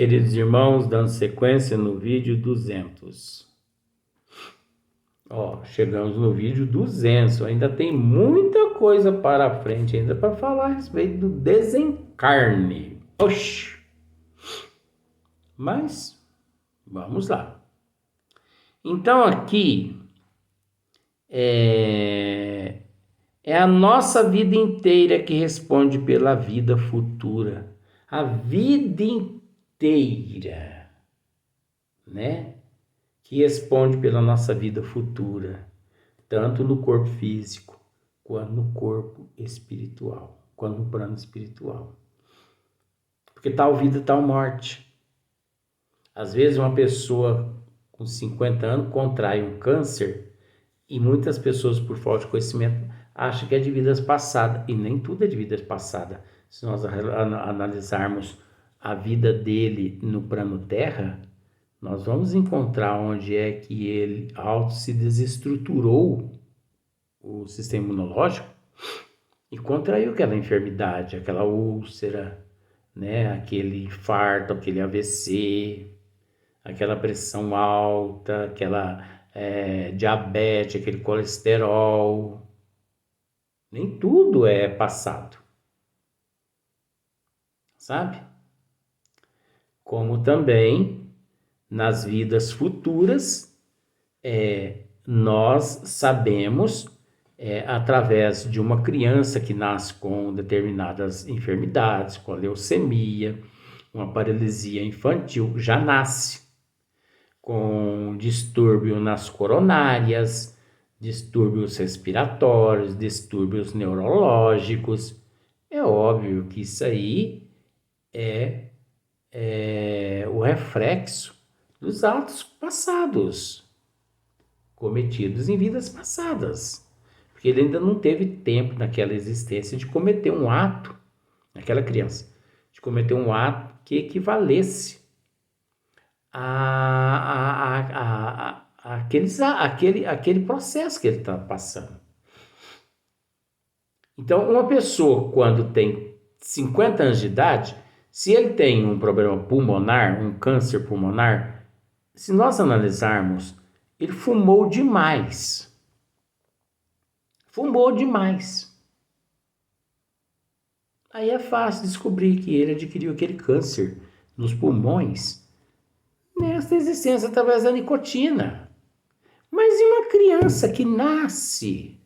Queridos irmãos, dando sequência no vídeo 200. Chegamos no vídeo 200, ainda tem muita coisa para frente ainda para falar a respeito do desencarne. Mas, vamos lá. Então aqui é a nossa vida inteira que responde pela vida futura. A vida inteira, né? Que responde pela nossa vida futura, tanto no corpo físico, quanto no corpo espiritual, quanto no plano espiritual. Porque tal vida, tal morte. Às vezes uma pessoa com 50 anos contrai um câncer e muitas pessoas, por falta de conhecimento, acham que é de vidas passadas, e nem tudo é de vidas passadas. Se nós analisarmos a vida dele no plano terra, nós vamos encontrar onde é que ele se desestruturou o sistema imunológico e contraiu aquela enfermidade, aquela úlcera, né? Aquele infarto, aquele AVC, aquela pressão alta, aquela diabetes, aquele colesterol. Nem tudo é passado, sabe? Como também nas vidas futuras, nós sabemos, através de uma criança que nasce com determinadas enfermidades, com a leucemia, uma paralisia infantil, já nasce com distúrbio nas coronárias, distúrbios respiratórios, distúrbios neurológicos. É óbvio que isso aí é o reflexo dos atos passados, cometidos em vidas passadas. Porque ele ainda não teve tempo naquela existência de cometer um ato, naquela criança, de cometer um ato que equivalesse àquele processo que ele está passando. Então, uma pessoa, quando tem 50 anos de idade, se ele tem um problema pulmonar, um câncer pulmonar, se nós analisarmos, ele fumou demais. Fumou demais. Aí é fácil descobrir que ele adquiriu aquele câncer nos pulmões nessa existência através da nicotina. Mas e uma criança que nasce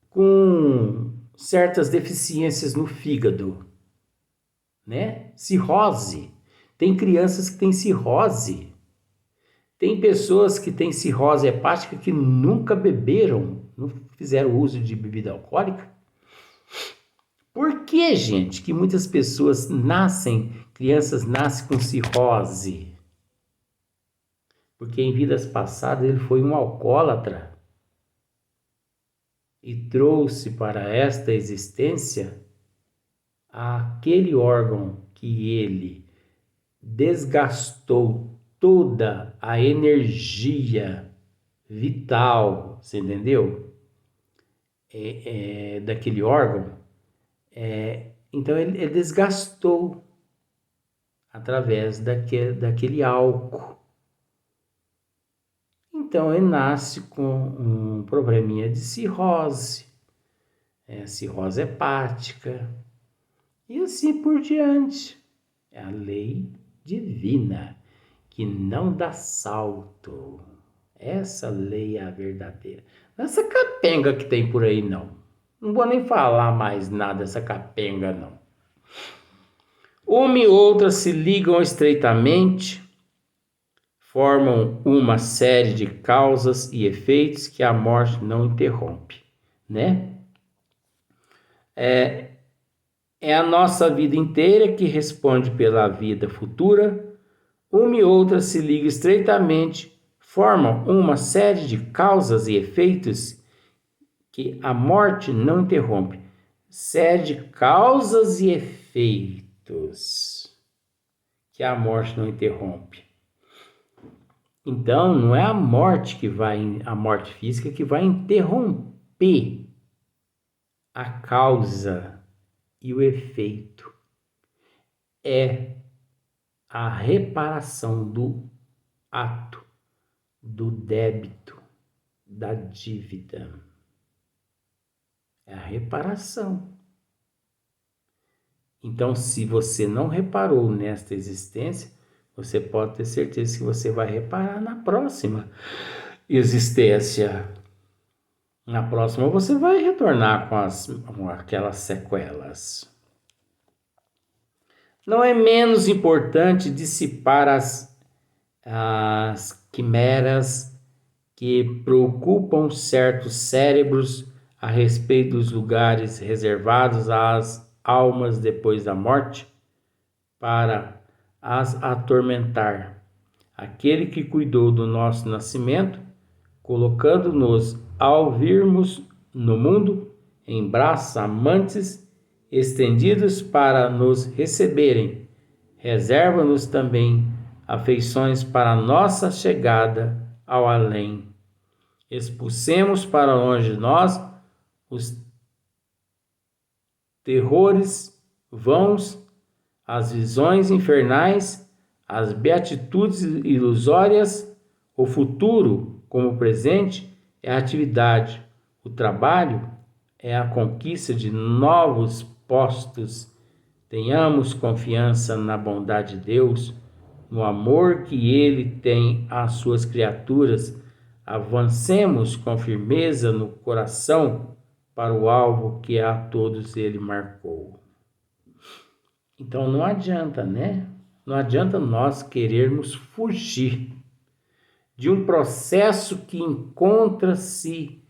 com certas deficiências no fígado, né? Cirrose. Tem crianças que têm cirrose. Tem pessoas que têm cirrose hepática que nunca beberam, não fizeram uso de bebida alcoólica. Por que, gente, que muitas pessoas crianças nascem com cirrose? Porque em vidas passadas ele foi um alcoólatra e trouxe para esta existência aquele órgão que ele desgastou toda a energia vital, você entendeu? Daquele órgão. Então ele desgastou através daquele álcool. Então ele nasce com um probleminha de cirrose, cirrose hepática, e assim por diante. É a lei divina que não dá salto. Essa lei é a verdadeira. Não é essa capenga que tem por aí, não. Não vou nem falar mais nada dessa capenga, não. Uma e outra se ligam estreitamente, formam uma série de causas e efeitos que a morte não interrompe, né? É a nossa vida inteira que responde pela vida futura. Uma e outra se ligam estreitamente, formam uma série de causas e efeitos que a morte não interrompe. Série de causas e efeitos que a morte não interrompe. Então, não é a morte física que vai interromper a causa e o efeito. É a reparação do ato, do débito, da dívida. É a reparação. Então, se você não reparou nesta existência, você pode ter certeza que você vai reparar na próxima existência. Na próxima você vai retornar com aquelas sequelas. Não é menos importante dissipar as quimeras que preocupam certos cérebros a respeito dos lugares reservados às almas depois da morte, para as atormentar. Aquele que cuidou do nosso nascimento, colocando-nos ao virmos no mundo, em braços amantes, estendidos para nos receberem, reserva-nos também afeições para nossa chegada ao além. Expulsemos para longe de nós os terrores vãos, as visões infernais, as beatitudes ilusórias. O futuro, como o presente, é a atividade. O trabalho é a conquista de novos postos. Tenhamos confiança na bondade de Deus, no amor que Ele tem às suas criaturas. Avancemos com firmeza no coração para o alvo que a todos Ele marcou. Então não adianta, né? Não adianta nós querermos fugir de um processo que encontra-se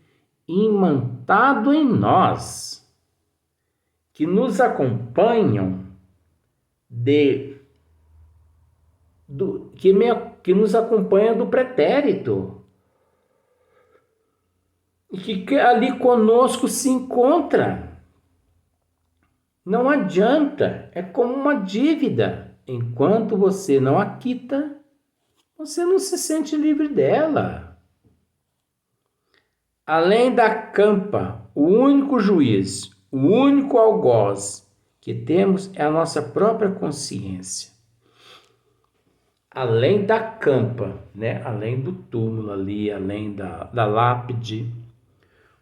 imantado em nós, que nos acompanham que nos acompanha do pretérito, e que ali conosco se encontra. Não adianta, é como uma dívida. Enquanto você não a quita, você não se sente livre dela. Além da campa, o único juiz, o único algoz que temos é a nossa própria consciência. Além da campa, né? Além do túmulo ali, além da lápide,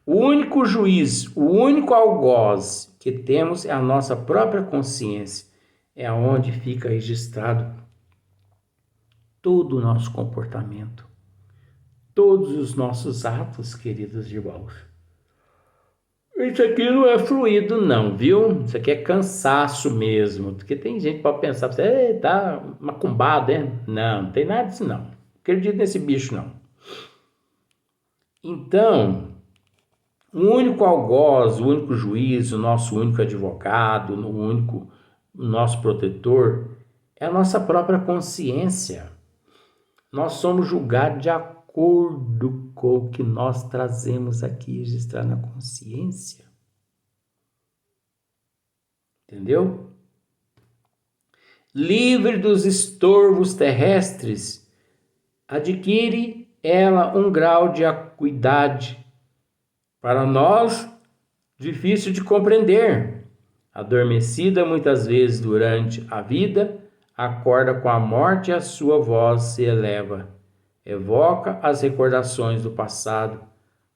o único juiz, o único algoz que temos é a nossa própria consciência. É onde fica registrado todo o nosso comportamento, todos os nossos atos, queridos irmãos. Isso aqui não é fluido não, viu? Isso aqui é cansaço mesmo. Porque tem gente que pode pensar, você tá macumbado, hein? Não tem nada disso não. Não acredito nesse bicho não. Então, o único algoz, o único juiz, o nosso único advogado, o nosso protetor, é a nossa própria consciência. Nós somos julgados de acordo com o que nós trazemos aqui registrar na consciência. Entendeu? Livre dos estorvos terrestres, adquire ela um grau de acuidade, para nós, difícil de compreender. Adormecida muitas vezes durante a vida, acorda com a morte e a sua voz se eleva. Evoca as recordações do passado,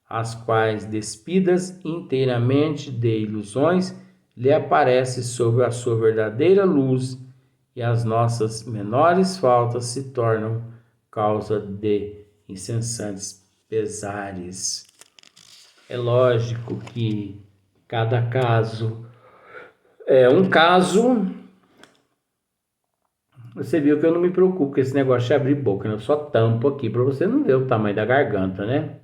as quais, despidas inteiramente de ilusões, lhe aparece sob a sua verdadeira luz, e as nossas menores faltas se tornam causa de incessantes pesares. É lógico que cada caso é um caso. Você viu que eu não me preocupo com esse negócio de abrir boca, né? Eu só tampo aqui para você não ver o tamanho da garganta, né?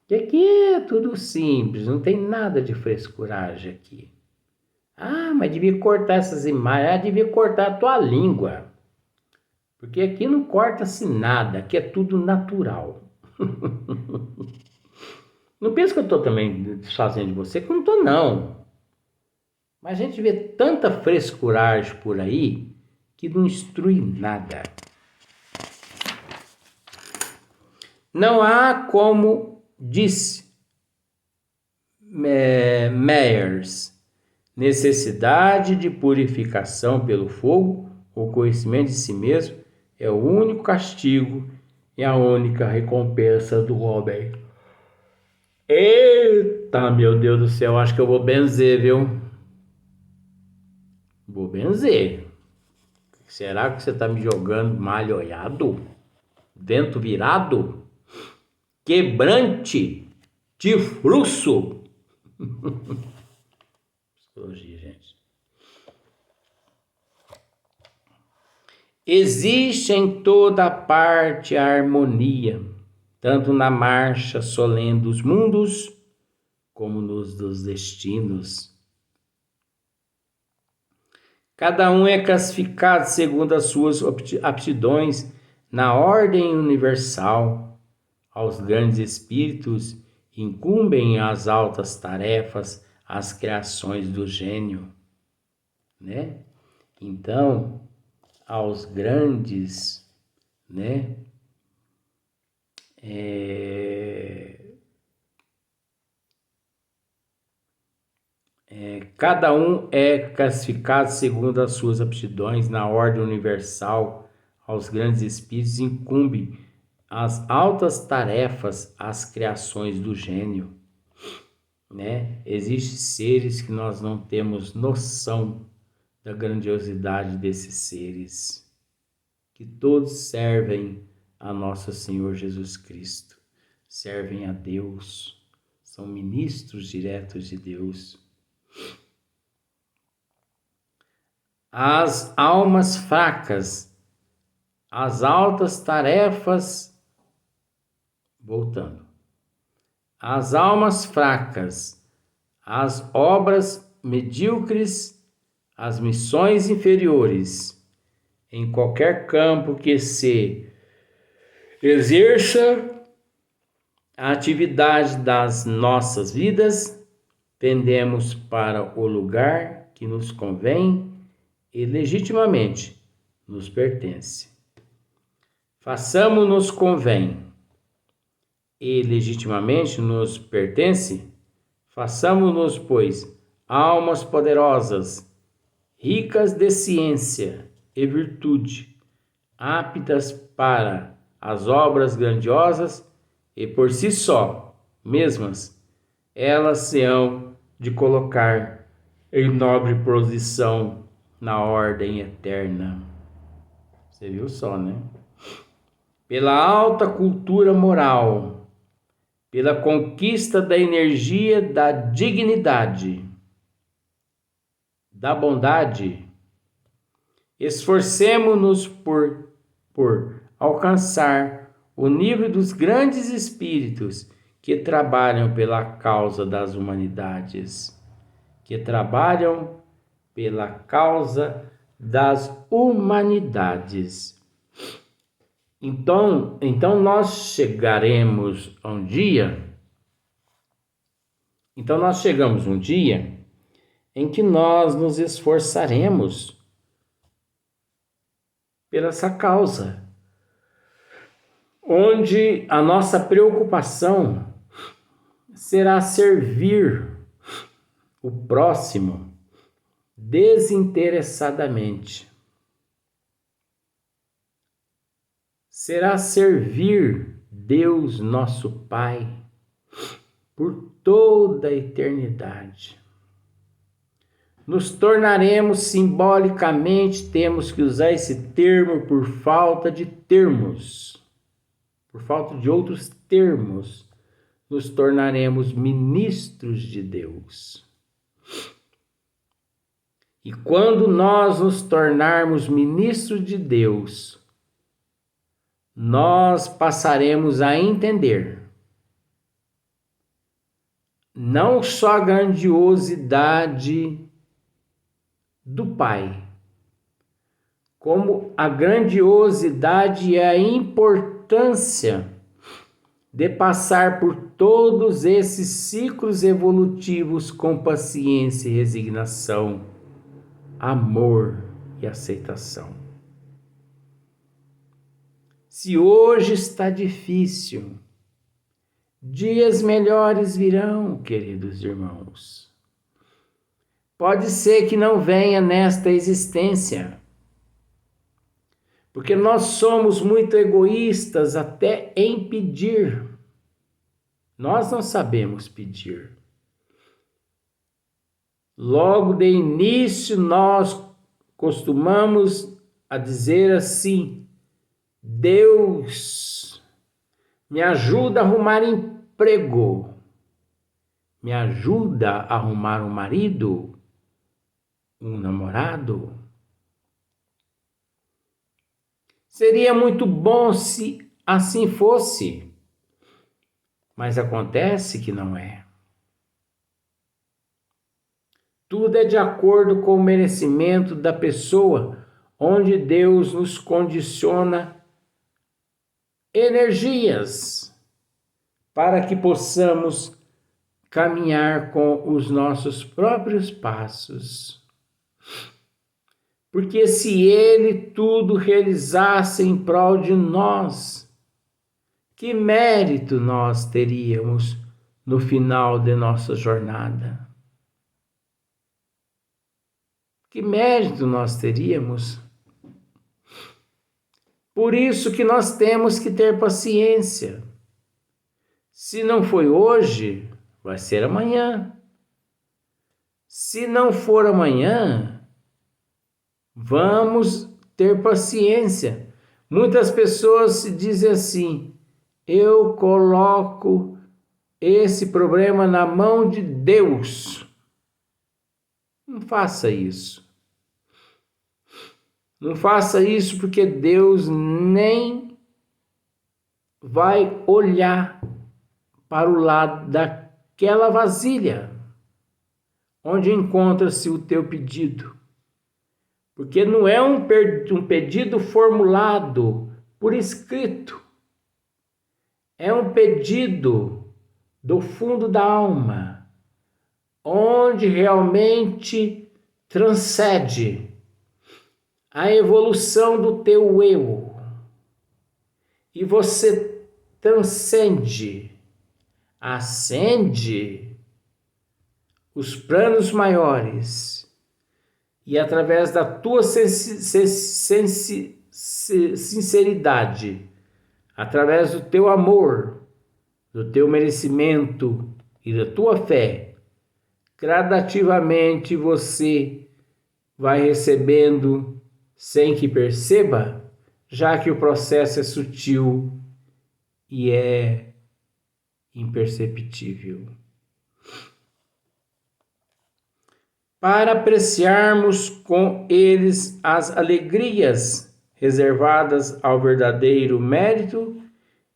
E aqui é tudo simples, não tem nada de frescuragem aqui. Ah, mas devia cortar essas imagens, devia cortar a tua língua. Porque aqui não corta-se nada, aqui é tudo natural. Não pensa que eu estou também desfazendo de você, que eu não estou não. Mas a gente vê tanta frescuragem por aí que não instrui nada. Não há, como disse Myers, necessidade de purificação pelo fogo o conhecimento de si mesmo é o único castigo e a única recompensa do homem. Eita, meu Deus do céu, acho que eu vou benzer, viu? Vou benzer. Será que você tá me jogando malho olhado? Vento virado? Quebrante? Tifruço? Psicologia, gente. Existe em toda parte a harmonia, tanto na marcha solene dos mundos, como nos dos destinos. Cada um é classificado segundo as suas aptidões na ordem universal. Aos grandes espíritos incumbem as altas tarefas, as criações do gênio, né? Então, aos grandes, né? Cada um é classificado segundo as suas aptidões na ordem universal. Aos grandes espíritos incumbe as altas tarefas, as criações do gênio, né? Existem seres que nós não temos noção da grandiosidade desses seres, que todos servem a nosso Senhor Jesus Cristo, servem a Deus, são ministros diretos de Deus. As almas fracas, as altas tarefas, voltando, as almas fracas, as obras medíocres, as missões inferiores, em qualquer campo que se exerça a atividade das nossas vidas, tendemos para o lugar que nos convém e legitimamente nos pertence. Façamos-nos convém e legitimamente nos pertence, façamos-nos, pois, almas poderosas, ricas de ciência e virtude, aptas para as obras grandiosas e por si só mesmas, elas se hão de colocar em nobre posição na ordem eterna. Você viu só, né? Pela alta cultura moral, pela conquista da energia da dignidade, da bondade, esforcemo-nos por alcançar o nível dos grandes espíritos que trabalham pela causa das humanidades, que trabalham pela causa das humanidades. Então nós chegamos um dia em que nós nos esforçaremos pela essa causa, onde a nossa preocupação será servir o próximo desinteressadamente. Será servir Deus nosso Pai por toda a eternidade. Nos tornaremos simbolicamente, temos que usar esse termo por falta de termos, por falta de outros termos, nos tornaremos ministros de Deus. E quando nós nos tornarmos ministros de Deus, nós passaremos a entender não só a grandiosidade do Pai, como a grandiosidade e a importância de passar por todos esses ciclos evolutivos com paciência e resignação, amor e aceitação. Se hoje está difícil, dias melhores virão, queridos irmãos. Pode ser que não venha nesta existência, Porque nós somos muito egoístas até em pedir. Nós não sabemos pedir. Logo de início nós costumamos a dizer assim: Deus, me ajuda a arrumar emprego, me ajuda a arrumar um marido, um namorado. Seria muito bom se assim fosse, mas acontece que não é. Tudo é de acordo com o merecimento da pessoa, onde Deus nos condiciona energias para que possamos caminhar com os nossos próprios passos. Porque se Ele tudo realizasse em prol de nós, que mérito nós teríamos no final de nossa jornada? Que mérito nós teríamos? Por isso que nós temos que ter paciência. Se não foi hoje, vai ser amanhã. Se não for amanhã, vamos ter paciência. Muitas pessoas dizem assim: eu coloco esse problema na mão de Deus. Não faça isso. Não faça isso, porque Deus nem vai olhar para o lado daquela vasilha onde encontra-se o teu pedido. Porque não é um pedido formulado por escrito. É um pedido do fundo da alma, onde realmente transcende a evolução do teu eu. E você transcende, ascende os planos maiores. E através da tua sinceridade, através do teu amor, do teu merecimento e da tua fé, gradativamente você vai recebendo sem que perceba, já que o processo é sutil e é imperceptível. Para apreciarmos com eles as alegrias reservadas ao verdadeiro mérito,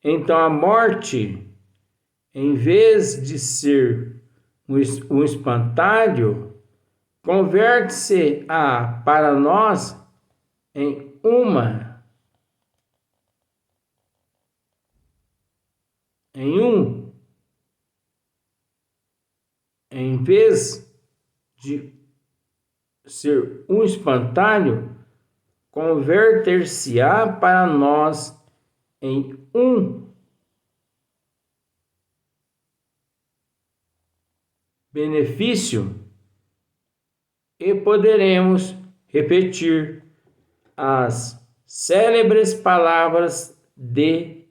então a morte, em vez de ser um espantalho, converte-se para nós em em vez de ser um espantalho, converter-se-á para nós em um benefício e poderemos repetir as célebres palavras de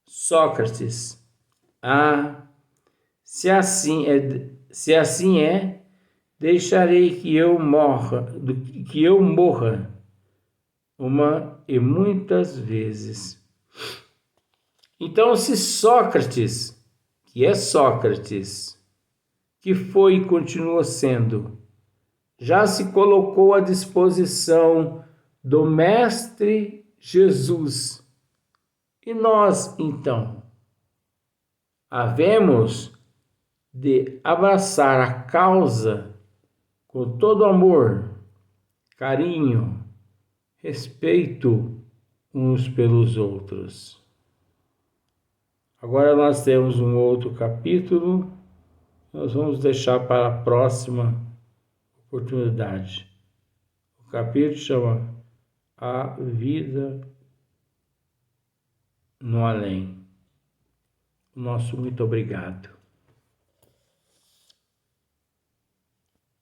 Sócrates: se assim é, deixarei que eu morra uma e muitas vezes. Então, se Sócrates, que é Sócrates, que foi e continua sendo, já se colocou à disposição do Mestre Jesus, e nós, então, havemos de abraçar a causa com todo amor, carinho, respeito uns pelos outros. Agora nós temos um outro capítulo, nós vamos deixar para a próxima oportunidade. O capítulo chama A Vida no Além. Nosso muito obrigado.